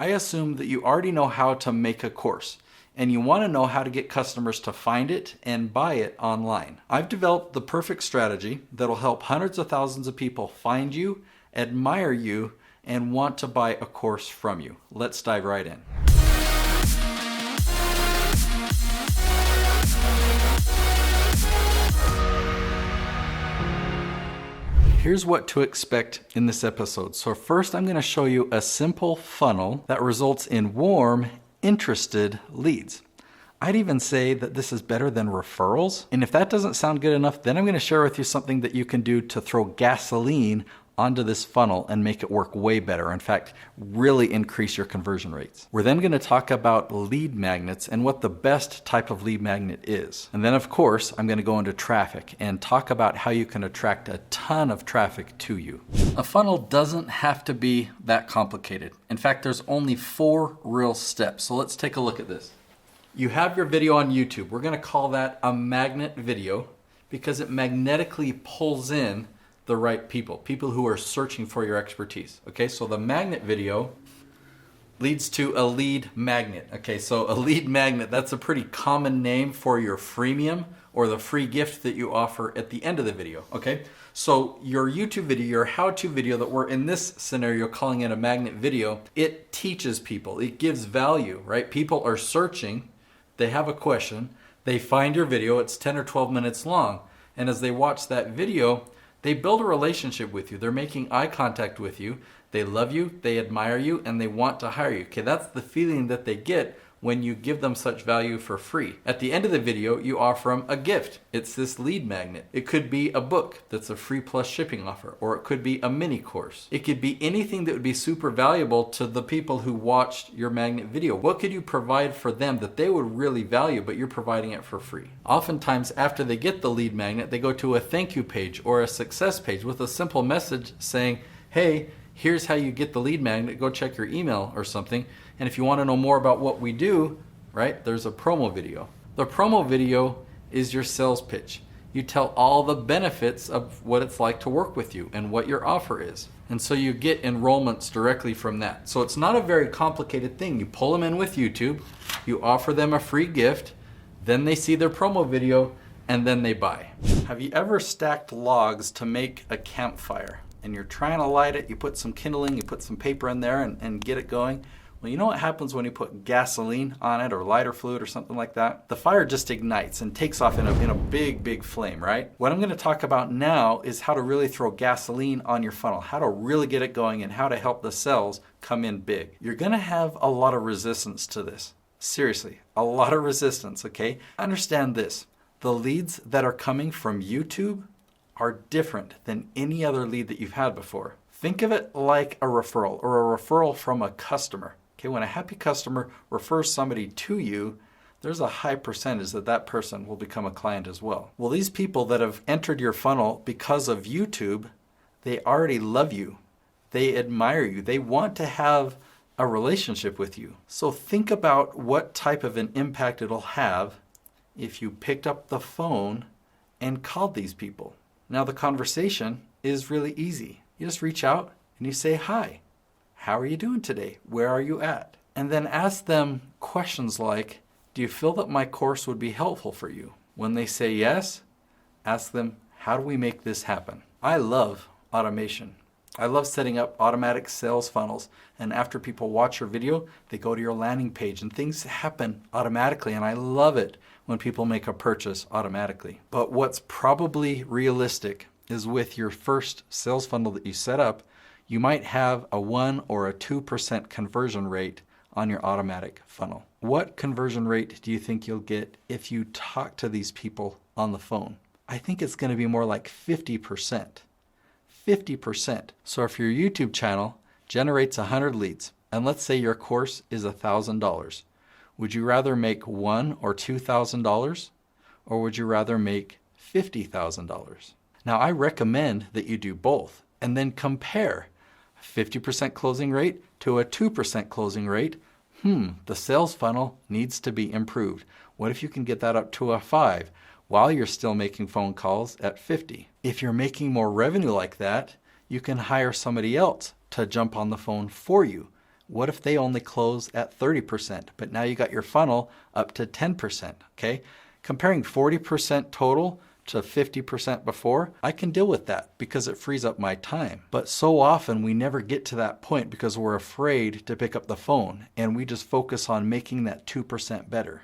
I assume that you already know how to make a course and you want to know how to get customers to find it and buy it online. I've developed the perfect strategy that'll help hundreds of thousands of people find you, admire you, and want to buy a course from you. Let's dive right in. Here's what to expect in this episode. So first, I'm going to show you a simple funnel that results in warm, interested leads. I'd even say that this is better than referrals. And if that doesn't sound good enough, then I'm going to share with you something that you can do to throw gasoline onto this funnel and make it work way better. In fact, really increase your conversion rates. We're then going to talk about lead magnets and what the best type of lead magnet is. And then of course, I'm going to go into traffic and talk about how you can attract a ton of traffic to you. A funnel doesn't have to be that complicated. In fact, there's only 4 real steps. So let's take a look at this. You have your video on YouTube. We're going to call that a magnet video because it magnetically pulls in the right people who are searching for your expertise. Okay, so the magnet video leads to a lead magnet. Okay, so a lead magnet, that's a pretty common name for your freemium or the free gift that you offer at the end of the video. Okay, so your YouTube video, your how-to video that we're in this scenario calling it a magnet video, it teaches people, it gives value, right? People are searching, they have a question, they find your video, it's 10 or 12 minutes long, and as they watch that video, they build a relationship with you. They're making eye contact with you. They love you, they admire you, and they want to hire you. Okay, that's the feeling that they get when you give them such value for free. At the end of the video, you offer them a gift. It's this lead magnet. It could be a book that's a free plus shipping offer, or it could be a mini course. It could be anything that would be super valuable to the people who watched your magnet video. What could you provide for them that they would really value, but you're providing it for free? Oftentimes, after they get the lead magnet, they go to a thank you page or a success page with a simple message saying, hey, here's how you get the lead magnet, go check your email or something. And if you want to know more about what we do, right, there's a promo video. The promo video is your sales pitch. You tell all the benefits of what it's like to work with you and what your offer is. And so you get enrollments directly from that. So it's not a very complicated thing. You pull them in with YouTube, you offer them a free gift, then they see their promo video, and then they buy. Have you ever stacked logs to make a campfire? And you're trying to light it, you put some kindling, you put some paper in there and get it going. Well, you know what happens when you put gasoline on it or lighter fluid or something like that? The fire just ignites and takes off in a big, big flame, right? What I'm going to talk about now is how to really throw gasoline on your funnel, how to really get it going and how to help the sales come in big. You're going to have a lot of resistance to this. Seriously, a lot of resistance, okay? Understand this. The leads that are coming from YouTube are different than any other lead that you've had before. Think of it like a referral or a referral from a customer. Okay, when a happy customer refers somebody to you, there's a high percentage that that person will become a client as well. Well, these people that have entered your funnel because of YouTube, they already love you. They admire you. They want to have a relationship with you. So think about what type of an impact it'll have if you picked up the phone and called these people. Now the conversation is really easy. You just reach out and you say, hi, how are you doing today? Where are you at? And then ask them questions like, do you feel that my course would be helpful for you? When they say yes, ask them, how do we make this happen? I love automation. I love setting up automatic sales funnels. And after people watch your video, they go to your landing page and things happen automatically. And I love it when people make a purchase automatically. But what's probably realistic is with your first sales funnel that you set up, you might have a 1 or a 2% conversion rate on your automatic funnel. What conversion rate do you think you'll get if you talk to these people on the phone? I think it's going to be more like 50%. 50%. So if your YouTube channel generates 100 leads, and let's say your course is $1,000, would you rather make $1,000 or $2,000, or would you rather make $50,000? Now I recommend that you do both, and then compare 50% closing rate to a 2% closing rate. The sales funnel needs to be improved. What if you can get that up to a 5 while you're still making phone calls at 50? If you're making more revenue like that, you can hire somebody else to jump on the phone for you What if they only close at 30%, but now you got your funnel up to 10%, okay? Comparing 40% total to 50% before, I can deal with that because it frees up my time. But so often we never get to that point because we're afraid to pick up the phone and we just focus on making that 2% better.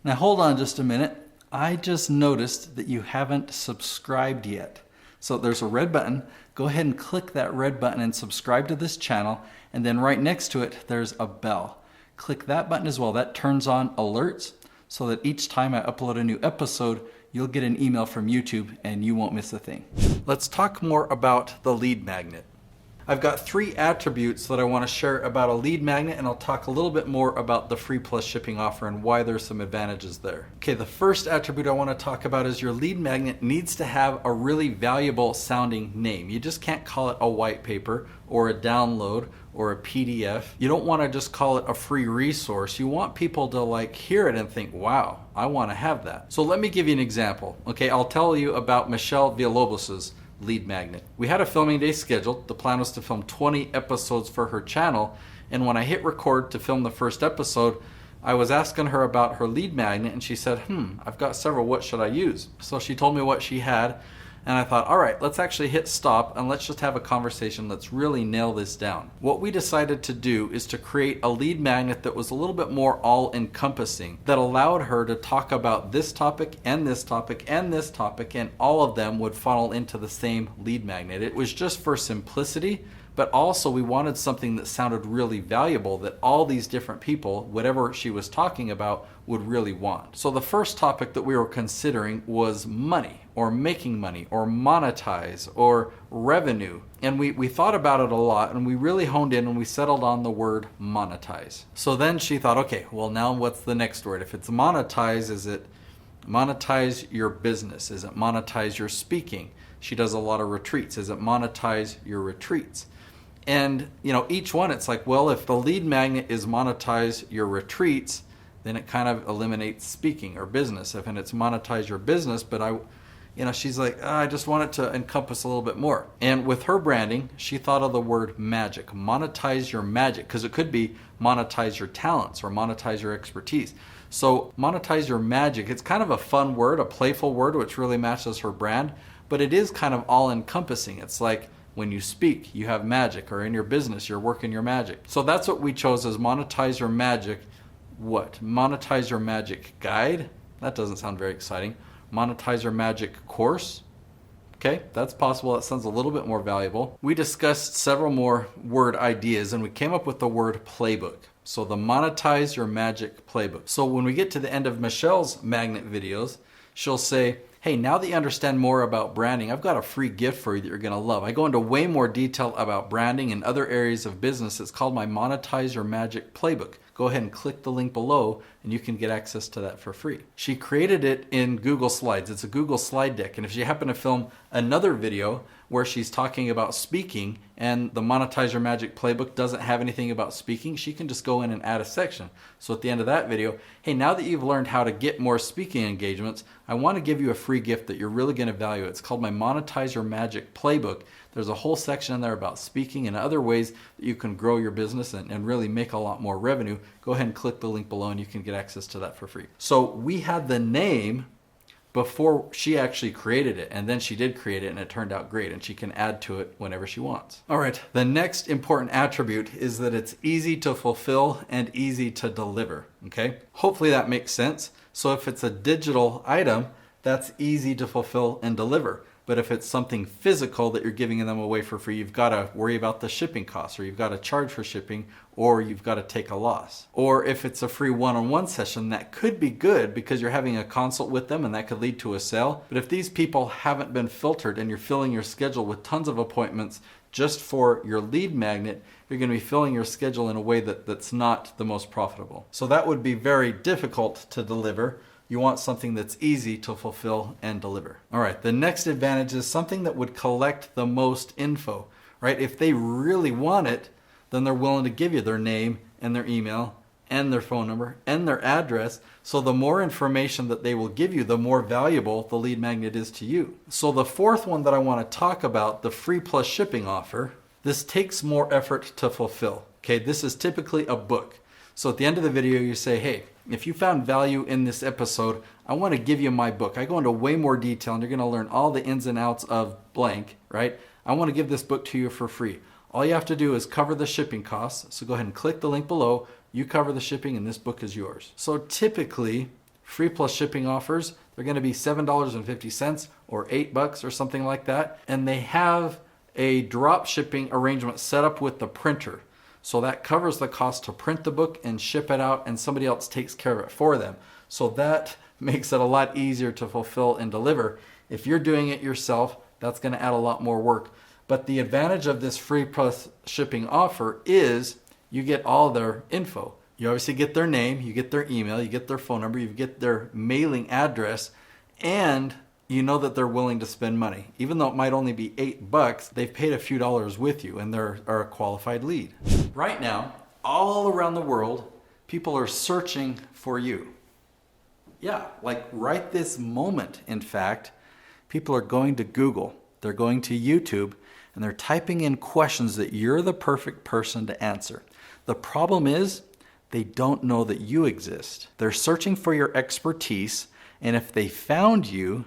Now hold on just a minute. I just noticed that you haven't subscribed yet. So there's a red button. Go ahead and click that red button and subscribe to this channel. And then right next to it, there's a bell. Click that button as well. That turns on alerts so that each time I upload a new episode, you'll get an email from YouTube and you won't miss a thing. Let's talk more about the lead magnet. I've got 3 attributes that I want to share about a lead magnet, and I'll talk a little bit more about the free plus shipping offer and why there's some advantages there. Okay, the first attribute I want to talk about is your lead magnet needs to have a really valuable sounding name. You just can't call it a white paper or a download or a PDF. You don't want to just call it a free resource. You want people to like hear it and think, wow, I want to have that. So let me give you an example. Okay, I'll tell you about Michelle Villalobos's lead magnet. We had a filming day scheduled. The plan was to film 20 episodes for her channel, and when I hit record to film the first episode, I was asking her about her lead magnet, and she said, I've got several, what should I use? So she told me what she had, and I thought, all right, let's actually hit stop and let's just have a conversation. Let's really nail this down. What we decided to do is to create a lead magnet that was a little bit more all-encompassing, that allowed her to talk about this topic and this topic and this topic, and all of them would funnel into the same lead magnet. It was just for simplicity, but also we wanted something that sounded really valuable that all these different people, whatever she was talking about, would really want. So the first topic that we were considering was money, or making money, or monetize, or revenue. And we thought about it a lot, and we really honed in and we settled on the word monetize. So then she thought, okay, well now what's the next word? If it's monetize, is it monetize your business? Is it monetize your speaking? She does a lot of retreats. Is it monetize your retreats? And each one, it's like, well, if the lead magnet is monetize your retreats, then it kind of eliminates speaking or business. If it's monetize your business, but she's like, I just want it to encompass a little bit more. And with her branding, she thought of the word magic, monetize your magic, because it could be monetize your talents or monetize your expertise. So monetize your magic, it's kind of a fun word, a playful word, which really matches her brand, but it is kind of all encompassing. It's like, when you speak, you have magic, or in your business, you're working your magic. So that's what we chose as monetize your magic. What? Monetize your magic guide? That doesn't sound very exciting. Monetize your magic course? Okay, that's possible. That sounds a little bit more valuable. We discussed several more word ideas and we came up with the word playbook. So the monetize your magic playbook. So when we get to the end of Michelle's magnet videos, she'll say, hey, now that you understand more about branding, I've got a free gift for you that you're going to love. I go into way more detail about branding and other areas of business. It's called my Monetize Your Magic Playbook. Go ahead and click the link below and you can get access to that for free. She created it in Google Slides. It's a Google slide deck. And if you happen to film another video where she's talking about speaking and the Monetize Your Magic Playbook doesn't have anything about speaking, she can just go in and add a section. So at the end of that video, hey, now that you've learned how to get more speaking engagements, I want to give you a free gift that you're really going to value. It's called my Monetize Your Magic Playbook. There's a whole section in there about speaking and other ways that you can grow your business and really make a lot more revenue. Go ahead and click the link below and you can get access to that for free. So we had the name before she actually created it, and then she did create it and it turned out great, and she can add to it whenever she wants. All right, the next important attribute is that it's easy to fulfill and easy to deliver, okay? Hopefully that makes sense. So if it's a digital item, that's easy to fulfill and deliver. But if it's something physical that you're giving them away for free, you've got to worry about the shipping costs, or you've got to charge for shipping, or you've got to take a loss. Or if it's a free one-on-one session, that could be good because you're having a consult with them and that could lead to a sale. But if these people haven't been filtered and you're filling your schedule with tons of appointments just for your lead magnet, you're going to be filling your schedule in a way that's not the most profitable. So that would be very difficult to deliver. You want something that's easy to fulfill and deliver. All right, the next advantage is something that would collect the most info, right? If they really want it, then they're willing to give you their name and their email and their phone number and their address. So the more information that they will give you, the more valuable the lead magnet is to you. So the fourth one that I want to talk about, the free plus shipping offer, this takes more effort to fulfill. Okay, this is typically a book. So at the end of the video, you say, hey, if you found value in this episode, I want to give you my book. I go into way more detail and you're going to learn all the ins and outs of blank, right? I want to give this book to you for free. All you have to do is cover the shipping costs. So go ahead and click the link below. You cover the shipping and this book is yours. So typically, free plus shipping offers, they're going to be $7.50 or $8 or something like that. And they have a drop shipping arrangement set up with the printer. So that covers the cost to print the book and ship it out, and somebody else takes care of it for them. So that makes it a lot easier to fulfill and deliver. If you're doing it yourself, that's going to add a lot more work. But the advantage of this free plus shipping offer is you get all their info. You obviously get their name, you get their email, you get their phone number, you get their mailing address, and you know that they're willing to spend money. Even though it might only be $8, they've paid a few dollars with you and they're a qualified lead. Right now, all around the world, people are searching for you. Yeah, like right this moment, in fact, people are going to Google, they're going to YouTube, and they're typing in questions that you're the perfect person to answer. The problem is, they don't know that you exist. They're searching for your expertise, and if they found you,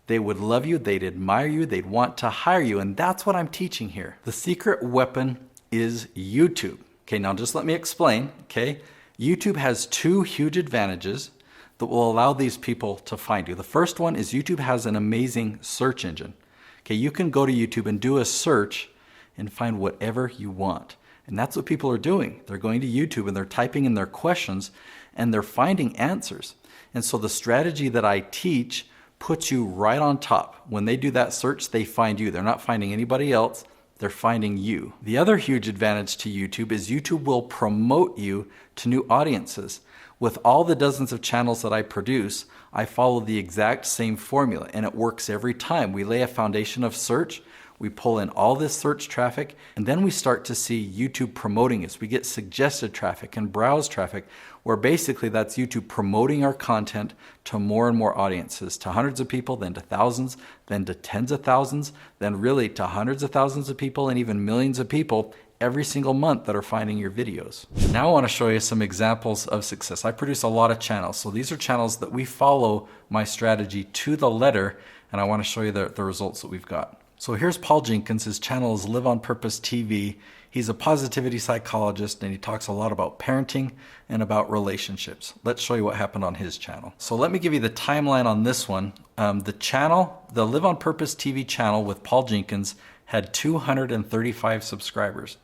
they would love you, they'd admire you, they'd want to hire you, and that's what I'm teaching here. The secret weapon is YouTube. Okay, now just let me explain, okay? YouTube has two huge advantages that will allow these people to find you. The first one is YouTube has an amazing search engine. Okay, you can go to YouTube and do a search and find whatever you want. And that's what people are doing. They're going to YouTube and they're typing in their questions and they're finding answers. And so the strategy that I teach puts you right on top. When they do that search, they find you. They're not finding anybody else, they're finding you. The other huge advantage to YouTube is YouTube will promote you to new audiences. With all the dozens of channels that I produce, I follow the exact same formula and it works every time. We lay a foundation of search, we pull in all this search traffic, and then we start to see YouTube promoting us. We get suggested traffic and browse traffic, where basically that's YouTube promoting our content to more and more audiences, to hundreds of people, then to thousands, then to tens of thousands, then really to hundreds of thousands of people and even millions of people every single month that are finding your videos. Now I want to show you some examples of success. I produce a lot of channels. So these are channels that we follow my strategy to the letter, and I want to show you the results that we've got. So here's Paul Jenkins. His channel is Live on Purpose TV. He's a positivity psychologist and he talks a lot about parenting and about relationships. Let's show you what happened on his channel. So let me give you the timeline on this one. The Live on Purpose TV channel with Paul Jenkins had 235 subscribers.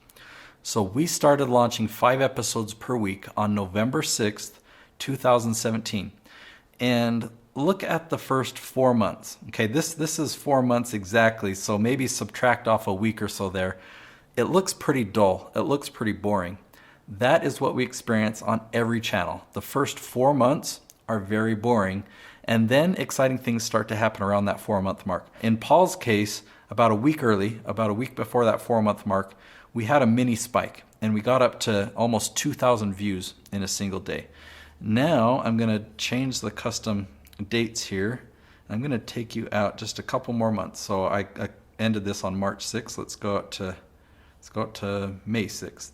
So we started launching 5 episodes per week on November 6th, 2017. And look at the first 4 months. Okay, this is 4 months exactly, so maybe subtract off a week or so there. It looks pretty dull. It looks pretty boring. That is what we experience on every channel. The first 4 months are very boring, and then exciting things start to happen around that 4-month mark. In Paul's case, about a week early, about a week before that 4-month mark, we had a mini spike, and we got up to almost 2,000 views in a single day. Now I'm going to change the custom dates here. I'm going to take you out just a couple more months. So I ended this on March 6th. Let's go out to May 6th.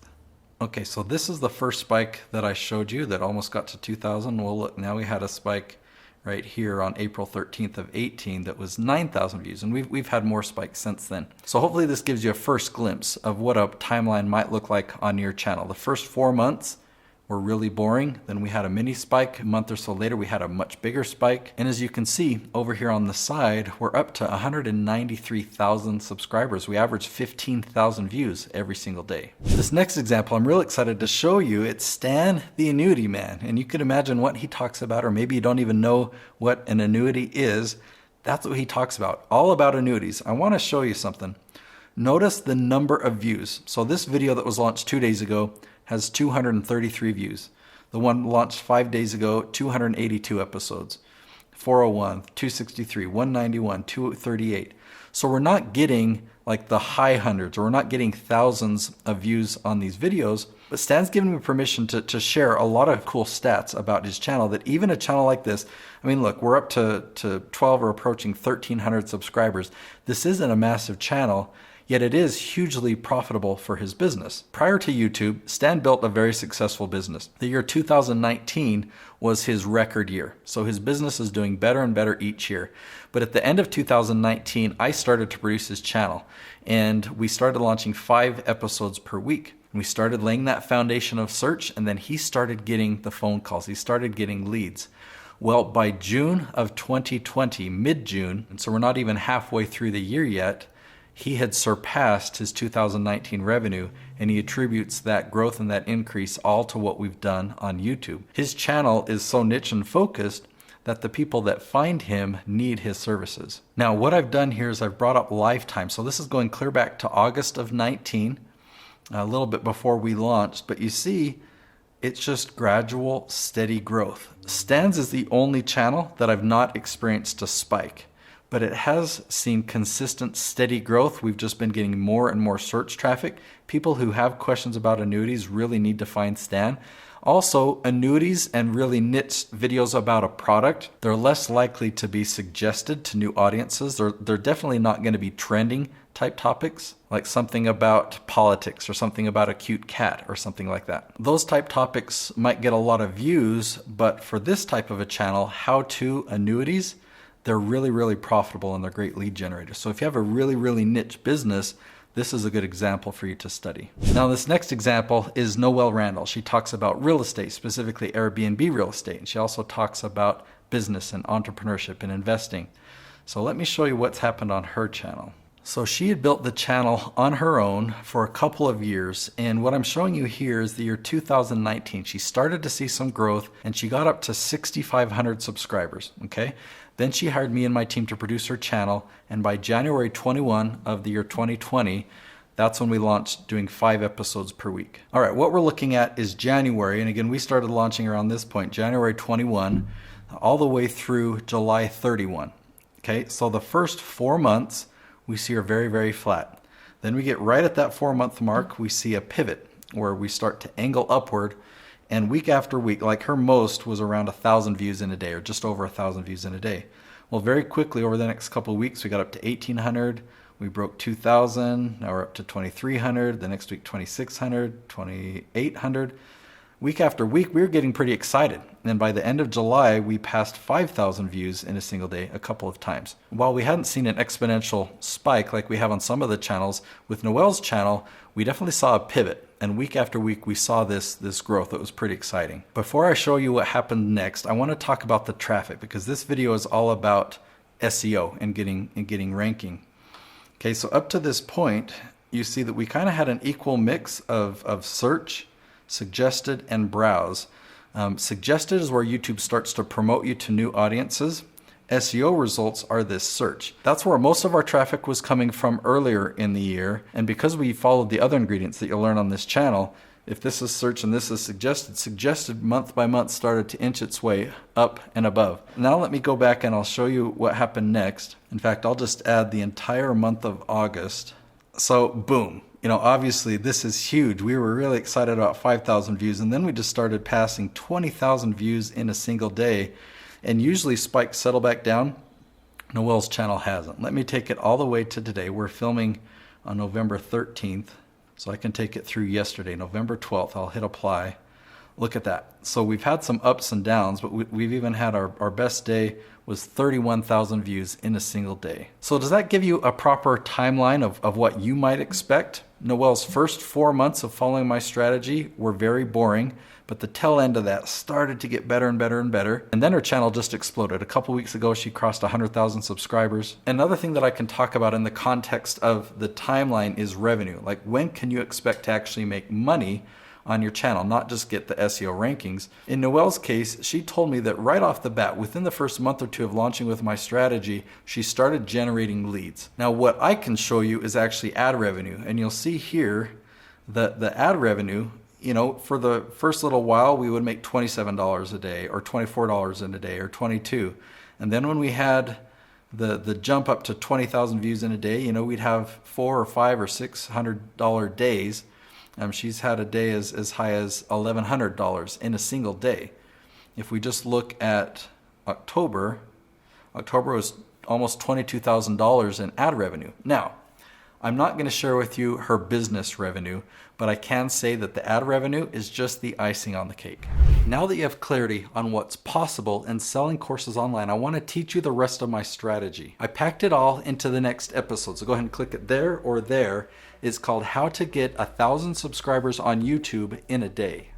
Okay, so this is the first spike that I showed you that almost got to 2,000. Well, look, now we had a spike right here on April 13th of 18 that was 9,000 views, and we've had more spikes since then. So hopefully this gives you a first glimpse of what a timeline might look like on your channel. The first 4 months were really boring. Then we had a mini spike. A month or so later, we had a much bigger spike. And as you can see over here on the side, we're up to 193,000 subscribers. We average 15,000 views every single day. This next example, I'm real excited to show you. It's Stan the Annuity Man. And you can imagine what he talks about, or maybe you don't even know what an annuity is. That's what he talks about, all about annuities. I want to show you something. Notice the number of views. So this video that was launched 2 days ago has 233 views. The one launched 5 days ago, 282 episodes. 401, 263, 191, 238. So we're not getting like the high hundreds, or we're not getting thousands of views on these videos, but Stan's given me permission to share a lot of cool stats about his channel, that even a channel like this, I mean, look, we're up to 12 or approaching 1,300 subscribers. This isn't a massive channel, yet it is hugely profitable for his business. Prior to YouTube, Stan built a very successful business. The year 2019 was his record year, so his business is doing better and better each year. But at the end of 2019, I started to produce his channel, and we started launching 5 episodes per week. We started laying that foundation of search, and then he started getting the phone calls. He started getting leads. Well, by June of 2020, mid-June, and so we're not even halfway through the year yet, he had surpassed his 2019 revenue, and he attributes that growth and that increase all to what we've done on YouTube. His channel is so niche and focused that the people that find him need his services. Now, what I've done here is I've brought up lifetime. So this is going clear back to August of 19, a little bit before we launched, but you see, it's just gradual, steady growth. Stan's is the only channel that I've not experienced a spike, but it has seen consistent, steady growth. We've just been getting more and more search traffic. People who have questions about annuities really need to find Stan. Also, annuities and really niche videos about a product, they're less likely to be suggested to new audiences. They're definitely not going to be trending type topics, like something about politics or something about a cute cat or something like that. Those type topics might get a lot of views, but for this type of a channel, how-to annuities, they're really, really profitable and they're great lead generators. So if you have a really, really niche business, this is a good example for you to study. Now, this next example is Noelle Randall. She talks about real estate, specifically Airbnb real estate. And she also talks about business and entrepreneurship and investing. So let me show you what's happened on her channel. So she had built the channel on her own for a couple of years, and what I'm showing you here is the year 2019. She started to see some growth and she got up to 6,500 subscribers, okay? Then she hired me and my team to produce her channel, and by January 21 of the year 2020, that's when we launched doing 5 episodes per week. All right, what we're looking at is January, and again, we started launching around this point, January 21, all the way through July 31, okay? So the first 4 months, we see are very, very flat. Then we get right at that 4-month mark, we see a pivot where we start to angle upward, and week after week, like her most was around 1,000 views in a day, or just over 1,000 views in a day. Well, very quickly over the next couple of weeks, we got up to 1,800, we broke 2,000, now we're up to 2,300, the next week 2,600, 2,800. Week after week, we were getting pretty excited. And by the end of July, we passed 5,000 views in a single day a couple of times. While we hadn't seen an exponential spike like we have on some of the channels, with Noelle's channel, we definitely saw a pivot. And week after week, we saw this growth. It was pretty exciting. Before I show you what happened next, I want to talk about the traffic, because this video is all about SEO and getting ranking. Okay, so up to this point, you see that we kind of had an equal mix of search, suggested, and browse. Suggested is where YouTube starts to promote you to new audiences. SEO results are this search. That's where most of our traffic was coming from earlier in the year. And because we followed the other ingredients that you'll learn on this channel, if this is search and this is suggested month by month started to inch its way up and above. Now let me go back and I'll show you what happened next. In fact, I'll just add the entire month of August. So boom. You know, obviously this is huge. We were really excited about 5,000 views, and then we just started passing 20,000 views in a single day, and usually spikes settle back down. Noelle's channel hasn't. Let me take it all the way to today. We're filming on November 13th, so I can take it through yesterday, November 12th. I'll hit apply. Look at that. So we've had some ups and downs, but we've even had our best day was 31,000 views in a single day. So does that give you a proper timeline of what you might expect? Noelle's first 4 months of following my strategy were very boring, but the tail end of that started to get better and better and better. And then her channel just exploded. A couple weeks ago, she crossed 100,000 subscribers. Another thing that I can talk about in the context of the timeline is revenue. Like, when can you expect to actually make money on your channel, not just get the SEO rankings? In Noelle's case, she told me that right off the bat, within the first month or two of launching with my strategy, she started generating leads. Now, what I can show you is actually ad revenue, and you'll see here that the ad revenue, you know, for the first little while, we would make $27 a day, or $24 in a day, or $22. And then when we had the jump up to 20,000 views in a day, you know, we'd have $400 or $500 or $600 days. She's had a day as high as $1,100 in a single day. If we just look at October was almost $22,000 in ad revenue. Now, I'm not going to share with you her business revenue, but I can say that the ad revenue is just the icing on the cake. Now that you have clarity on what's possible in selling courses online, I want to teach you the rest of my strategy. I packed it all into the next episode, so go ahead and click it there or there. It's called How to Get 1,000 Subscribers on YouTube in a Day.